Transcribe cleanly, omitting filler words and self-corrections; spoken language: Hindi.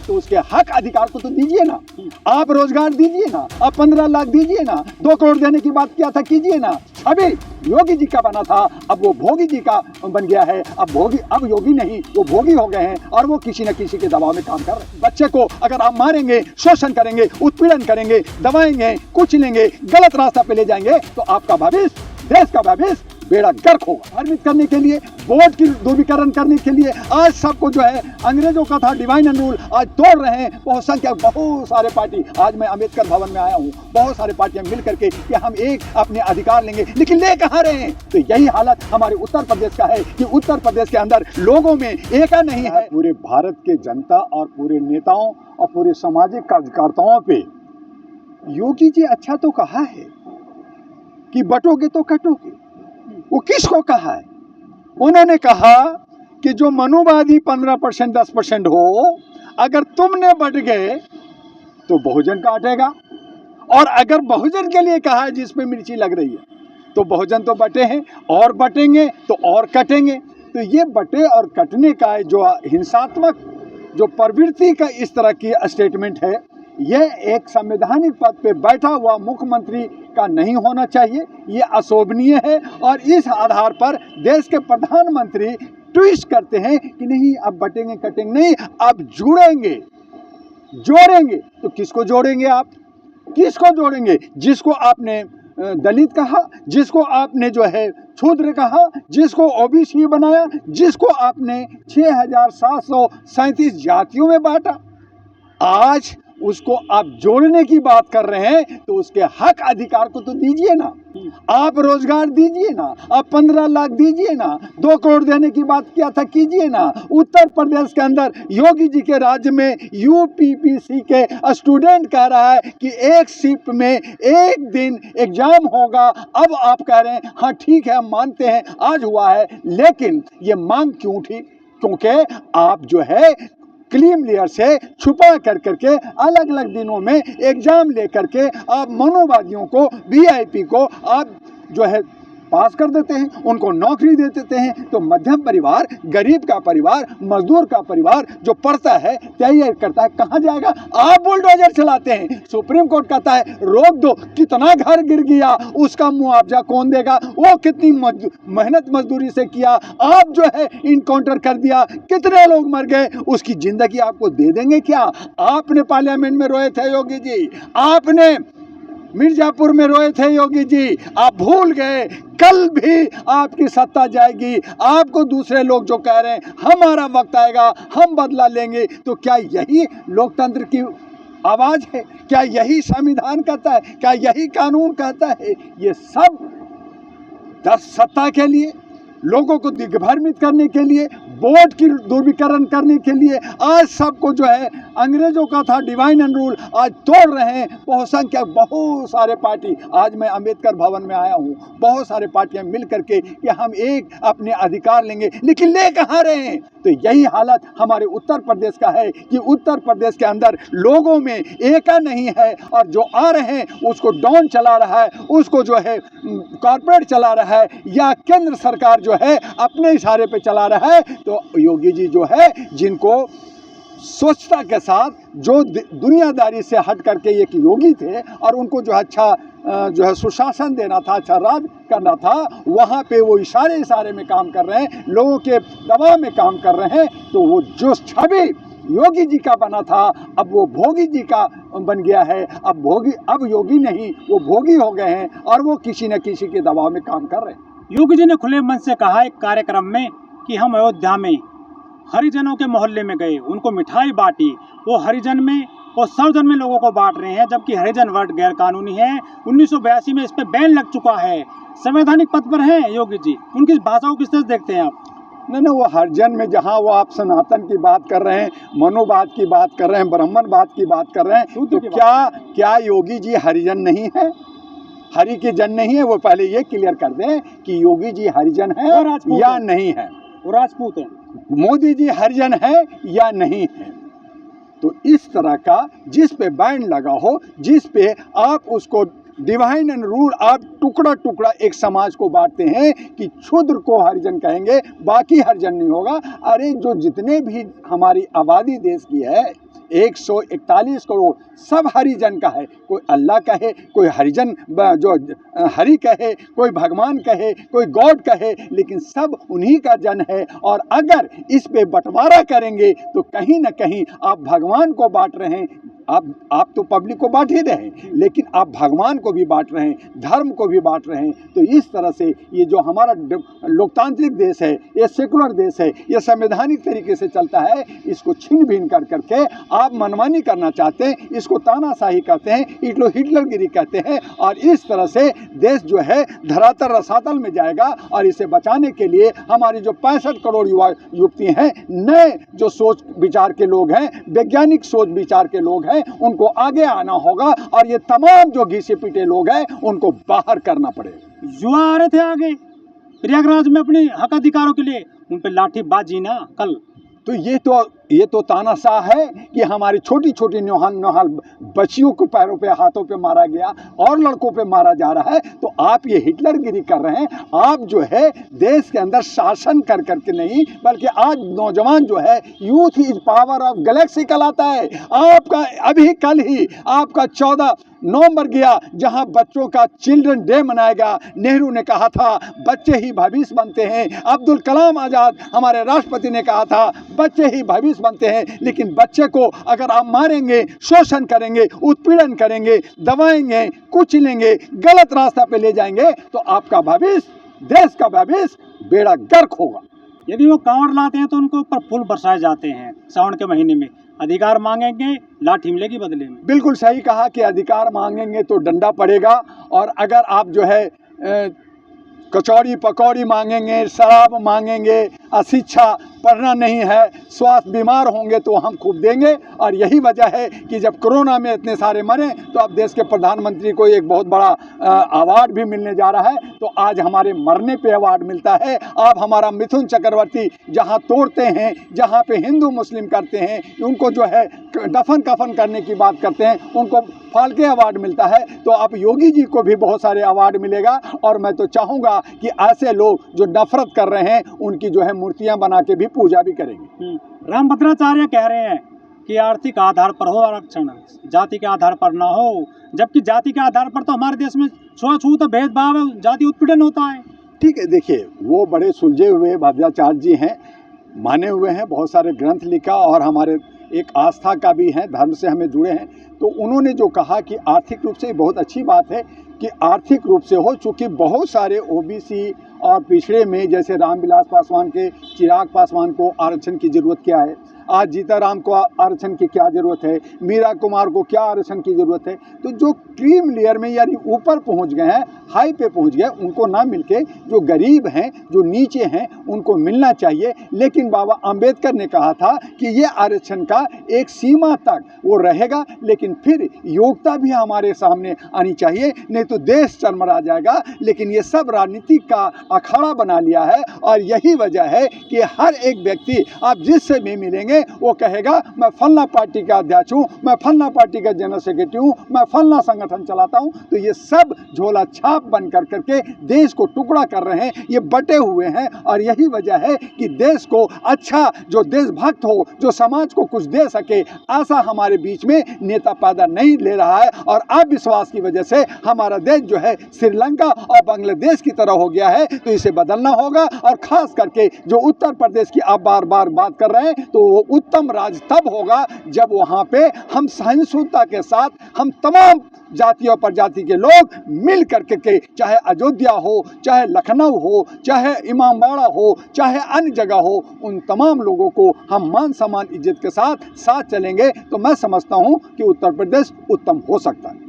तो उसके हक अधिकार को तो दीजिए ना। आप रोजगार दीजिए ना, आप 15 लाख दीजिए ना, 2 करोड़ देने की बात किया था, कीजिए ना। अभी योगी जी का बना था, अब वो भोगी जी का बन गया है। अब योगी नहीं, वो भोगी हो गए हैं और वो किसी न किसी के दबाव में काम कर रहे हैं। बच्चे को अगर आप मारेंगे, शोषण करेंगे, उत्पीड़न करेंगे, दबाएंगे, कुचलेंगे, गलत रास्ता पे ले जाएंगे तो आपका भविष्य, देश का भविष्य बेड़ा गर्क होगा। भ्रमित करने के लिए, वोट की ध्रुवीकरण करने के लिए आज सबको जो है अंग्रेजों का था डिवाइन एंड रूल आज तोड़ रहे हैं। बहुत संख्या, बहुत सारे पार्टी, आज मैं अम्बेडकर भवन में आया हूँ, बहुत सारे पार्टियां मिल करके कि हम एक अपने अधिकार लेंगे, लेकिन ले कहाँ रहे हैं। तो यही हालत हमारे उत्तर प्रदेश का है कि उत्तर प्रदेश के अंदर लोगों में एका नहीं है। पूरे भारत के जनता और पूरे नेताओं और पूरे सामाजिक कार्यकर्ताओं पे योगी जी अच्छा तो कहा है कि बटोगे तो कटोगे। वो किसको कहा है? उन्होंने कहा कि जो मनुवादी 15% 10% हो, अगर तुमने बट गए तो बहुजन काटेगा। और अगर बहुजन के लिए कहा है जिस पे मिर्ची लग रही है, तो बहुजन तो बटे हैं और बटेंगे तो और कटेंगे। तो ये बटे और कटने का जो हिंसात्मक जो प्रवृत्ति का इस तरह की स्टेटमेंट है, यह एक संवैधानिक पद पे बैठा हुआ मुख्यमंत्री का नहीं होना चाहिए। ये अशोभनीय है और इस आधार पर देश के प्रधानमंत्री ट्वीट करते हैं कि नहीं अब बटेंगे कटेंगे नहीं, अब जुड़ेंगे जोड़ेंगे। तो किसको जोड़ेंगे आप? किसको जोड़ेंगे? जिसको आपने दलित कहा, जिसको आपने जो है शूद्र कहा, जिसको ओबीसी बनाया, जिसको आपने 6737 जातियों में बांटा, आज उसको आप जोड़ने की बात कर रहे हैं तो उसके हक अधिकार को तो दीजिए ना। आप रोजगार दीजिए ना, आप 15 लाख दीजिए ना, 2 करोड़ देने की बात किया था, कीजिए ना। उत्तर प्रदेश के अंदर योगी जी के राज्य में यूपीपीसी के स्टूडेंट कह रहा है कि एक शिफ्ट में एक दिन एग्जाम होगा। अब आप कह रहे हैं हाँ ठीक है हम मानते हैं आज हुआ है, लेकिन ये मांग क्यों उठी? क्योंकि आप जो है क्लीन लेयर से छुपा कर करके अलग अलग दिनों में एग्जाम लेकर के आप मनोवादियों को, वीआईपी को आप जो है पास कर देते हैं, उनको नौकरी दे देते हैं। तो मध्यम परिवार, गरीब का परिवार, मजदूर का परिवार जो पढ़ता है, तैयारी करता है, कहाँ जाएगा? आप बुलडोजर चलाते हैं। सुप्रीम कोर्ट कहता है रोक दो। कितना घर गिर गया उसका मुआवजा कौन देगा? वो कितनी मेहनत मजदूरी से किया, आप जो है इनकाउंटर कर दिया, कितने लोग मर गए, उसकी जिंदगी आपको दे देंगे क्या? आपने पार्लियामेंट में रोए थे योगी जी, आपने मिर्जापुर में रोए थे योगी जी, आप भूल गए। कल भी आपकी सत्ता जाएगी, आपको दूसरे लोग जो कह रहे हैं हमारा वक्त आएगा हम बदला लेंगे, तो क्या यही लोकतंत्र की आवाज है? क्या यही संविधान कहता है? क्या यही कानून कहता है? ये सब 10 सत्ता के लिए, लोगों को दिग्भ्रमित करने के लिए, वोट की ध्रुवीकरण करने के लिए आज सबको जो है अंग्रेजों का था डिवाइन एंड रूल आज तोड़ रहे हैं। बहुत संख्या, बहुत सारे पार्टी, आज मैं अम्बेडकर भवन में आया हूँ, बहुत सारे पार्टियां मिल करके कि हम एक अपने अधिकार लेंगे, लेकिन ले कहाँ रहे हैं। तो यही हालत हमारे उत्तर प्रदेश का है कि उत्तर प्रदेश के अंदर लोगों में एका नहीं है और जो आ रहे हैं उसको डॉन चला रहा है, उसको जो है कॉर्पोरेट चला रहा है या केंद्र सरकार जो है अपने इशारे पे चला रहा है। तो योगी जी जो है, जिनको स्वच्छता के साथ जो दुनियादारी से हट करके एक योगी थे और उनको जो अच्छा जो है सुशासन देना था, अच्छा राज करना था, वहाँ पे वो इशारे में काम कर रहे हैं, लोगों के दबाव में काम कर रहे हैं। तो वो जो छवि योगी जी का बना था अब वो भोगी जी का बन गया है। अब योगी नहीं, वो भोगी हो गए हैं और वो किसी न किसी के दबाव में काम कर रहे हैं। योगी जी ने खुले मन से कहा एक कार्यक्रम में कि हम अयोध्या में हरिजनों के मोहल्ले में गए, उनको मिठाई बांटी। वो हरिजन में और सर्वजन में लोगों को बांट रहे हैं, जबकि हरिजन वर्ड गैर कानूनी है। 1982 में इस पे बैन लग चुका है। संवैधानिक पद पर हैं योगी जी, उनकी भाषा को किस तरह से देखते हैं आप? नहीं, वो हरिजन में जहाँ वो आप सनातन की बात कर रहे हैं, मनोवाद की बात कर रहे हैं, ब्राह्मणवाद की बात कर रहे हैं, तो क्या योगी जी हरिजन नहीं है? हरि के जन नहीं है? वो पहले ये क्लियर कर दें कि योगी जी हरिजन है या नहीं है। वो राजपूत है। मोदी जी हरिजन है या नहीं है? तो इस तरह का जिस पे बैन लगा हो, जिस पे आप उसको डिवाइन एंड रूल, आप टुकड़ा टुकड़ा एक समाज को बांटते हैं कि क्षुद्र को हरिजन कहेंगे, बाकी हरिजन नहीं होगा। अरे जो जितने भी हमारी आबादी देश की है, 141 करोड़ सब हरिजन का है। कोई अल्लाह कहे, कोई हरिजन जो हरि कहे, कोई भगवान कहे, कोई गॉड कहे, लेकिन सब उन्हीं का जन है। और अगर इस पे बंटवारा करेंगे तो कहीं ना कहीं आप भगवान को बांट रहे हैं। आप तो पब्लिक को बांट ही रहे हैं, लेकिन आप भगवान को भी बांट रहे हैं, धर्म को भी बांट रहे हैं। तो इस तरह से ये जो हमारा लोकतांत्रिक देश है, ये सेकुलर देश है, ये संवैधानिक तरीके से चलता है, इसको छिन भिन कर करके आप मनमानी करना चाहते हैं, इसको तानाशाही कहते हैं, हिटलरगिरी कहते हैं। और इस तरह से देश जो है धरातल रसातल में जाएगा। और इसे बचाने के लिए हमारी जो 65 करोड़ युवा युवती हैं, नए जो सोच विचार के लोग हैं, वैज्ञानिक सोच विचार के लोग हैं, उनको आगे आना होगा। और ये तमाम जो घिसे पीटे लोग हैं उनको बाहर करना पड़ेगा। युवा आ रहे थे आगे प्रयागराज में अपने हक अधिकारों के लिए, उन पे लाठीबाजी ना कल। तो ये तो तानाशाह है कि हमारी छोटी छोटी नौहाल बच्चियों को पैरों पे हाथों पे मारा गया और लड़कों पे मारा जा रहा है। तो आप ये हिटलरगिरी कर रहे हैं। आप जो है देश के अंदर शासन कर करके नहीं, बल्कि आज नौजवान जो है, youth is power of Galaxy कहलाता है। आपका अभी कल ही आपका 14 नवंबर गया, जहां बच्चों का चिल्ड्रन डे मनाया गया। नेहरू ने कहा था बच्चे ही भविष्य बनते हैं। अब्दुल कलाम आज़ाद हमारे राष्ट्रपति ने कहा था बच्चे ही भविष्य बनते हैं। लेकिन बच्चे को अगर आप मारेंगे, शोषण करेंगे, उत्पीड़न करेंगे, दबाएंगे, कुचलेंगे, गलत रास्ता पे ले जाएंगे, तो आपका भविष्य, देश का भविष्य बेड़ा गर्क होगा। यदि वो कांवड़ लाते हैं तो उनको ऊपर फूल बरसाए जाते हैं सावन के महीने में। अधिकार मांगेंगे, लाठी मिलेगी बदले में। बिल्कुल सही कहा कि अधिकार मांगेंगे तो डंडा पड़ेगा। और अगर आप जो है कचौड़ी पकौड़ी मांगेंगे, शराब मांगेंगे, अशिक्षा, पढ़ना नहीं है, स्वास्थ्य बीमार होंगे तो हम खूब देंगे। और यही वजह है कि जब कोरोना में इतने सारे मरे तो अब देश के प्रधानमंत्री को एक बहुत बड़ा अवार्ड भी मिलने जा रहा है। तो आज हमारे मरने पे अवार्ड मिलता है। अब हमारा मिथुन चक्रवर्ती जहां तोड़ते हैं, जहां पे हिंदू मुस्लिम करते हैं, उनको जो है दफन कफन करने की बात करते हैं, उनको फाल्के अवार्ड मिलता है। तो अब योगी जी को भी बहुत सारे अवार्ड मिलेगा। और मैं तो चाहूँगा कि ऐसे लोग जो नफरत कर रहे हैं उनकी जो है मूर्तियाँ बना के भी पूजा भी करेंगे। रामभद्राचार्य कह रहे हैं कि आर्थिक आधार पर हो आरक्षण, जाति के आधार पर ना हो। जबकि जाति के आधार पर तो हमारे देश में छुआछूत भेदभाव, जाति उत्पीड़न होता है। ठीक है, देखिए वो बड़े सुलझे हुए भद्राचार्य जी हैं, माने हुए हैं, बहुत सारे ग्रंथ लिखा और हमारे एक आस्था का भी है, धर्म से हमें जुड़े हैं। तो उन्होंने जो कहा कि आर्थिक रूप से बहुत अच्छी बात है कि आर्थिक रूप से हो, चूँकि बहुत सारे ओबीसी और पिछड़े में, जैसे रामविलास पासवान के, चिराग पासवान को आरक्षण की ज़रूरत क्या है, आज जीताराम को आरक्षण की क्या ज़रूरत है, मीरा कुमार को क्या आरक्षण की ज़रूरत है। तो जो क्रीम लेयर में यानी ऊपर पहुंच गए हैं, हाई पे पहुंच गए, उनको ना मिलके जो गरीब हैं, जो नीचे हैं, उनको मिलना चाहिए। लेकिन बाबा अंबेडकर ने कहा था कि ये आरक्षण का एक सीमा तक वो रहेगा, लेकिन फिर योग्यता भी हमारे सामने आनी चाहिए, नहीं तो देश चरमरा जाएगा। लेकिन ये सब राजनीति का अखाड़ा बना लिया है। और यही वजह है कि हर एक व्यक्ति आप जिससे भी मिलेंगे वो कहेगा मैं फलना पार्टी का अध्यक्ष हूँ, मैं फलना पार्टी का जनरल सेक्रेटरी हूँ, मैं फलना संगठन चलाता हूँ। तो ये सब झोला छाप बन कर करके देश को टुकड़ा कर रहे हैं, ये बटे हुए हैं। और यही वजह है कि देश को अच्छा, जो देशभक्त हो, जो समाज को कुछ दे सके, ऐसा हमारे बीच में नेता पैदा नहीं ले रहा है। और अविश्वास की वजह से हमारा देश जो है श्रीलंका और बांग्लादेश की तरह हो गया है। तो इसे बदलना होगा। और खास करके जो उत्तर प्रदेश की आप बार बार बात कर रहे हैं, तो वो उत्तम राज्य तब होगा जब वहाँ पे हम सहिष्णुता के साथ हम तमाम जाति और प्रजाति के लोग मिल करके के, चाहे अयोध्या हो, चाहे लखनऊ हो, चाहे इमामबाड़ा हो, चाहे अन्य जगह हो, उन तमाम लोगों को हम मान सम्मान इज्जत के साथ चलेंगे। तो मैं समझता हूँ कि उत्तर प्रदेश उत्तम हो सकता है।